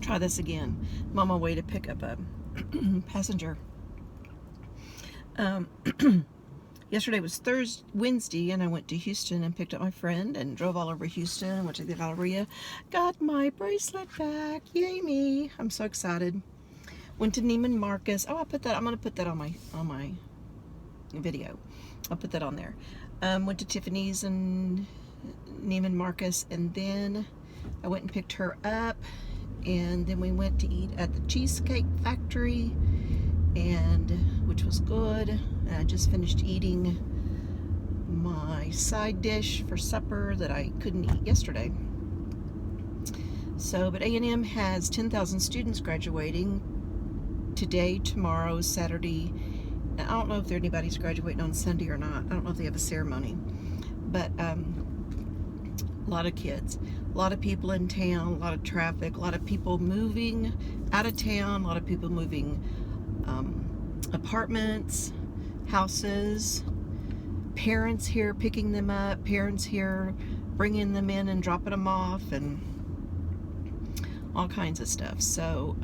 Try this again. I'm on my way to pick up a passenger. Yesterday was Wednesday, and I went to Houston and picked up my friend and drove all over Houston. Went to the Galleria, got my bracelet back. Yay me! I'm so excited. Went to Neiman Marcus. Oh, I'm gonna put that on my video. I'll put that on there. Went to Tiffany's and Neiman Marcus, and then I went and picked her up, and then we went to eat at the Cheesecake Factory, and which was good. And I just finished eating my side dish for supper that I couldn't eat yesterday. So, but A&M has 10,000 students graduating today, tomorrow, Saturday. Now, I don't know if anybody's graduating on Sunday or not. I don't know if they have a ceremony, but a lot of kids, a lot of people in town, a lot of traffic, a lot of people moving out of town, a lot of people moving apartments, houses, parents here picking them up, parents here bringing them in and dropping them off, and all kinds of stuff. So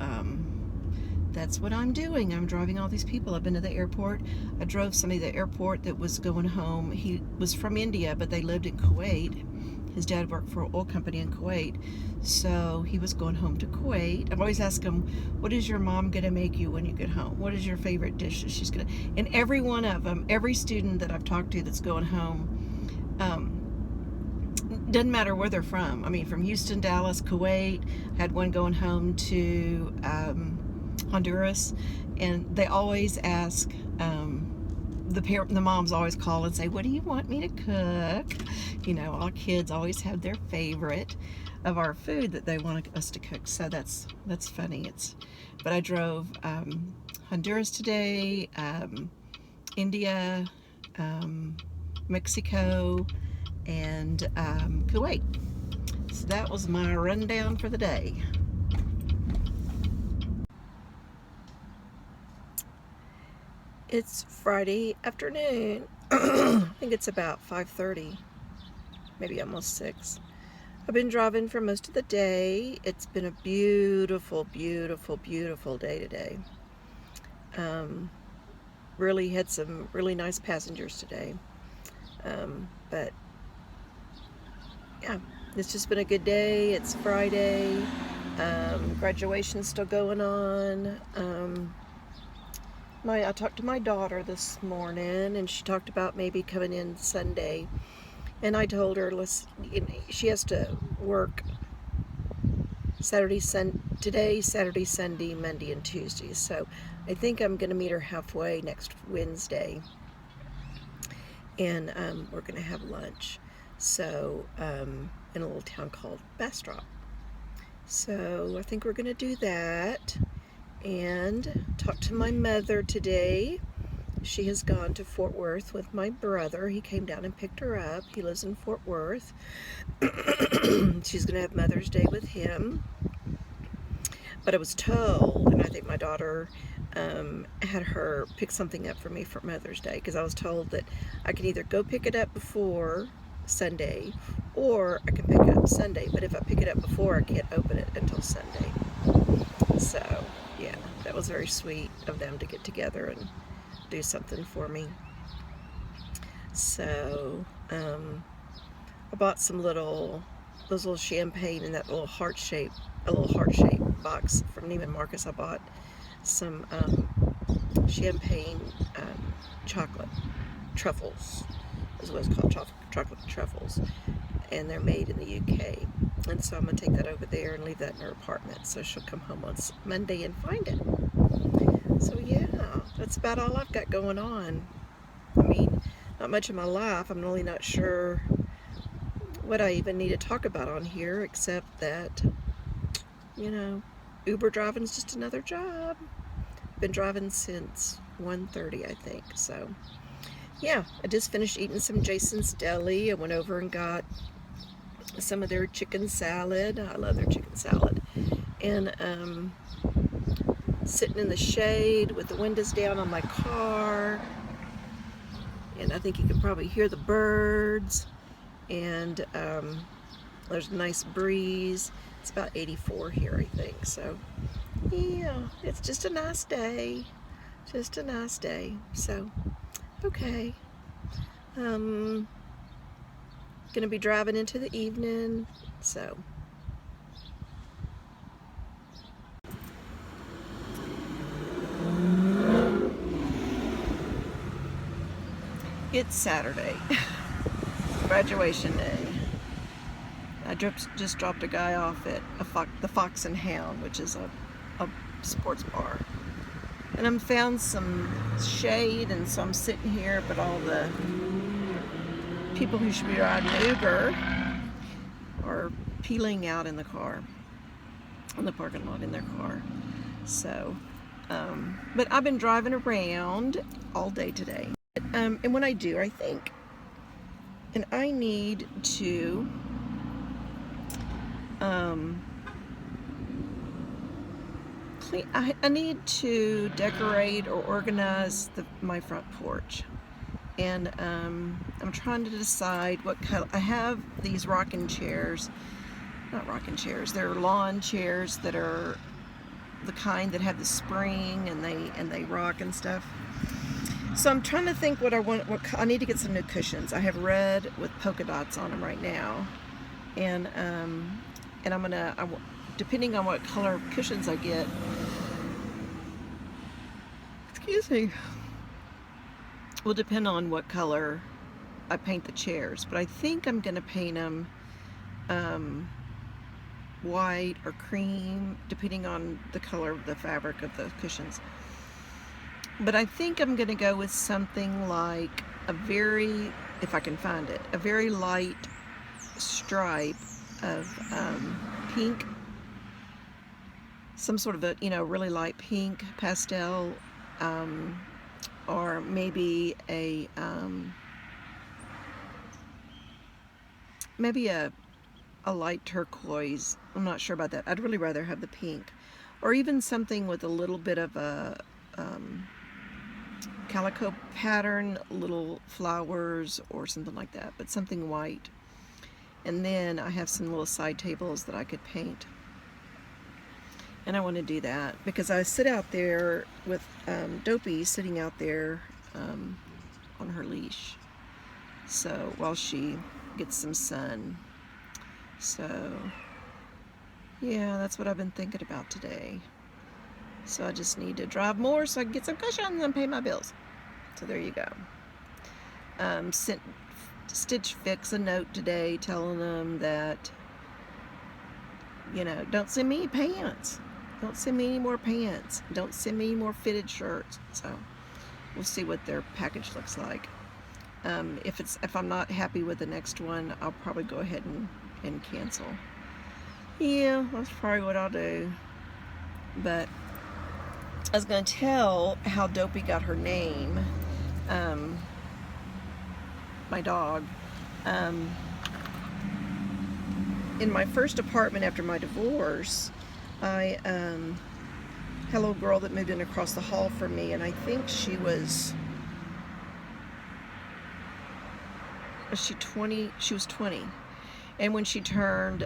that's what I'm doing. I'm driving all these people. I've been to the airport. I drove somebody to the airport that was going home. He was from India, but they lived in Kuwait. His dad worked for an oil company in Kuwait, so he was going home to Kuwait. I've always asked him, what is your mom going to make you when you get home? What is your favorite dish that she's going to... And every one of them, every student that I've talked to that's going home, doesn't matter where they're from. I mean, from Houston, Dallas, Kuwait. I had one going home to Honduras, and they always ask... the moms always call and say, what do you want me to cook? You know, all kids always have their favorite of our food that they want us to cook. So that's funny. But I drove Honduras today, India, Mexico, and Kuwait. So that was my rundown for the day. It's Friday afternoon. I think it's about 5:30, maybe almost 6. I've been driving for most of the day. It's been a beautiful, beautiful, beautiful day today. Really had some really nice passengers today. But yeah, it's just been a good day. It's Friday. Graduation's still going on. I talked to my daughter this morning, and she talked about maybe coming in Sunday. And I told her, she has to work Saturday, Sunday, Monday, and Tuesday. So I think I'm going to meet her halfway next Wednesday, and we're going to have lunch. So in a little town called Bastrop. So I think we're going to do that. And talked to my mother today. She has gone to Fort Worth with my brother. He came down and picked her up. He lives in Fort Worth. She's going to have Mother's Day with him. But I was told, and I think my daughter had her pick something up for me for Mother's Day, because I was told that I can either go pick it up before Sunday, or I can pick it up Sunday. But if I pick it up before, I can't open it until Sunday. So yeah, that was very sweet of them to get together and do something for me. So I bought those little champagne in that little heart shape box from Neiman Marcus. I bought some champagne chocolate truffles, is what it's called, chocolate truffles, and they're made in the UK. And so I'm going to take that over there and leave that in her apartment, so she'll come home on Monday and find it. So yeah, that's about all I've got going on. I mean, not much in my life. I'm really not sure what I even need to talk about on here, except that, you know, Uber driving is just another job. I've been driving since 1:30, I think. So yeah, I just finished eating some Jason's Deli. I went over and got some of their chicken salad. I love their chicken salad. And sitting in the shade with the windows down on my car. And I think you can probably hear the birds. And There's a nice breeze. It's about 84 here, I think. So, yeah, it's just a nice day. Just a nice day. So, okay. Gonna be driving into the evening. So, it's Saturday. Graduation day. I just dropped a guy off at the Fox and Hound, which is a sports bar. And I'm found some shade, and so I'm sitting here, but all the people who should be riding Uber are peeling out in the car, in the parking lot in their car. So, but I've been driving around all day today. And when I do, I think, and I need to I need to decorate or organize my front porch. And I'm trying to decide what color. I have these rocking chairs, not rocking chairs, they're lawn chairs that are the kind that have the spring and they rock and stuff. So I'm trying to think what I want. I need to get some new cushions. I have red with polka dots on them right now, and I'm gonna, depending on what color cushions I get, excuse me, will depend on what color I paint the chairs. But I think I'm gonna paint them white or cream, depending on the color of the fabric of the cushions. But I think I'm gonna go with something like if I can find it, a very light stripe of pink, some sort of a, really light pink pastel, or maybe a light turquoise. I'm not sure about that. I'd really rather have the pink, or even something with a little bit of a calico pattern, little flowers or something like that, but something white. And then I have some little side tables that I could paint. And I want to do that because I sit out there with Dopey sitting out there on her leash, so while she gets some sun. So yeah, that's what I've been thinking about today. So I just need to drive more so I can get some cushions and pay my bills. So there you go. Sent Stitch Fix a note today telling them that, don't send me any pants. Don't send me any more pants. Don't send me any more fitted shirts. So we'll see what their package looks like. If I'm not happy with the next one, I'll probably go ahead and cancel. Yeah, that's probably what I'll do. But I was going to tell how Dopey got her name. My dog. In my first apartment after my divorce, I had a little girl that moved in across the hall from me, and I think she was 20? She was 20. And when she turned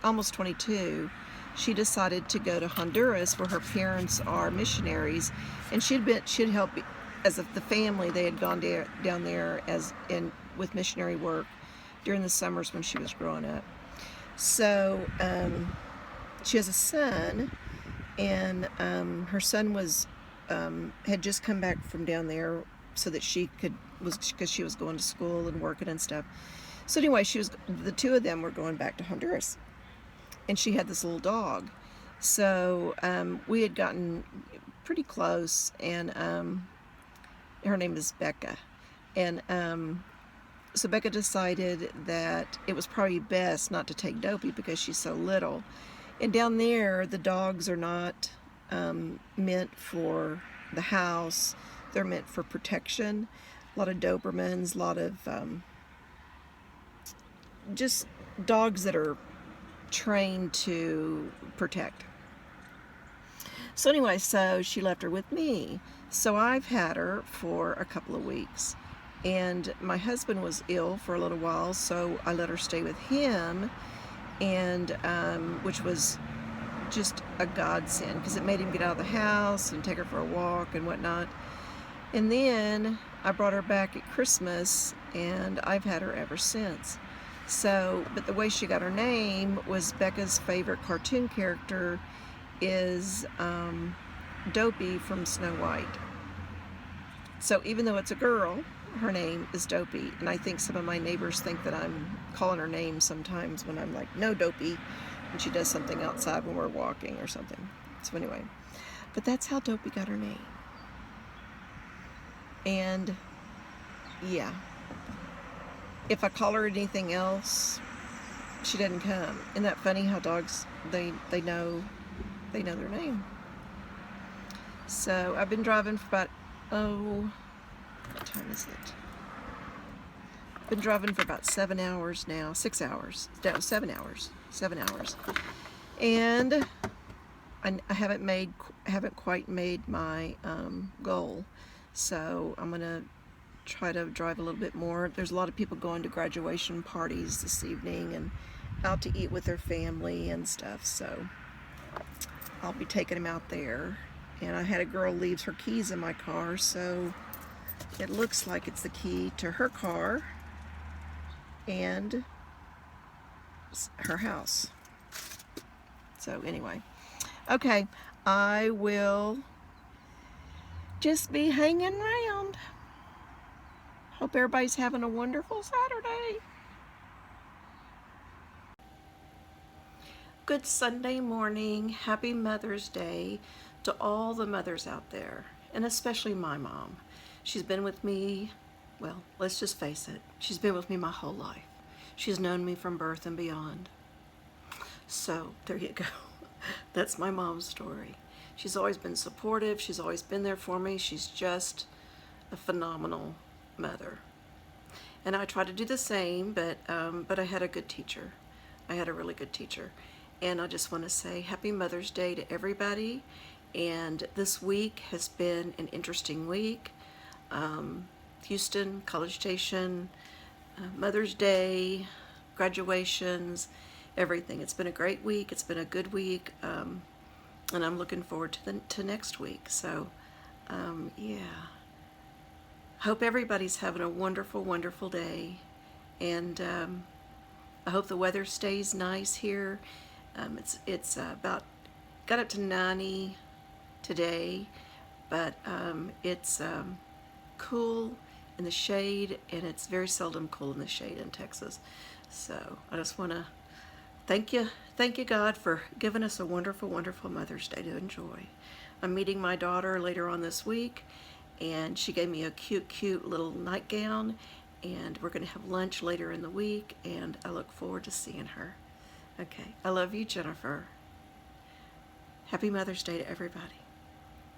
almost 22, she decided to go to Honduras, where her parents are missionaries, and she'd helped as the family. They had gone down there with missionary work during the summers when she was growing up. So she has a son, and her son had just come back from down there so that because she was going to school and working and stuff. So anyway, the two of them were going back to Honduras, and she had this little dog. So we had gotten pretty close, and her name is Becca. And so Becca decided that it was probably best not to take Dopey because she's so little. And down there, the dogs are not meant for the house. They're meant for protection. A lot of Dobermans, a lot of just dogs that are trained to protect. So anyway, so she left her with me. So I've had her for a couple of weeks, And my husband was ill for a little while, so I let her stay with him, and which was just a godsend because it made him get out of the house and take her for a walk and whatnot. And then I brought her back at Christmas, and I've had her ever since. So, but the way she got her name was Becca's favorite cartoon character is Dopey from Snow White. So even though it's a girl, her name is Dopey, and I think some of my neighbors think that I'm calling her name sometimes when I'm like, no, Dopey, and she does something outside when we're walking or something. So anyway, but that's how Dopey got her name. And yeah, if I call her anything else, she doesn't come. Isn't that funny how dogs, they know their name? So I've been driving for about, what time is it? I've been driving for about 7 hours now, 6 hours, no, 7 hours, 7 hours. And I haven't quite made my goal. So I'm gonna try to drive a little bit more. There's a lot of people going to graduation parties this evening and out to eat with their family and stuff, so I'll be taking them out there. And I had a girl leave her keys in my car, so it looks like it's the key to her car and her house. So anyway, okay, I will just be hanging around. Hope everybody's having a wonderful Saturday. Good Sunday morning. Happy Mother's Day to all the mothers out there, and especially my mom. She's been with me, well, let's just face it, she's been with me my whole life. She's known me from birth and beyond. So there you go. That's my mom's story. She's always been supportive. She's always been there for me. She's just a phenomenal mother. And I try to do the same, but I had a good teacher. I had a really good teacher. And I just want to say Happy Mother's Day to everybody. And this week has been an interesting week. Houston, College Station, Mother's Day, graduations, everything. It's been a great week. It's been a good week. And I'm looking forward to next week. So, yeah. Hope everybody's having a wonderful, wonderful day. And I hope the weather stays nice here. It's about, got up to 90 today, but it's cool in the shade, and it's very seldom cool in the shade in Texas. So I just want to thank you God for giving us a wonderful, wonderful Mother's Day to enjoy. I'm meeting my daughter later on this week, and she gave me a cute, cute little nightgown, and we're going to have lunch later in the week, and I look forward to seeing her. Okay, I love you, Jennifer. Happy Mother's Day to everybody.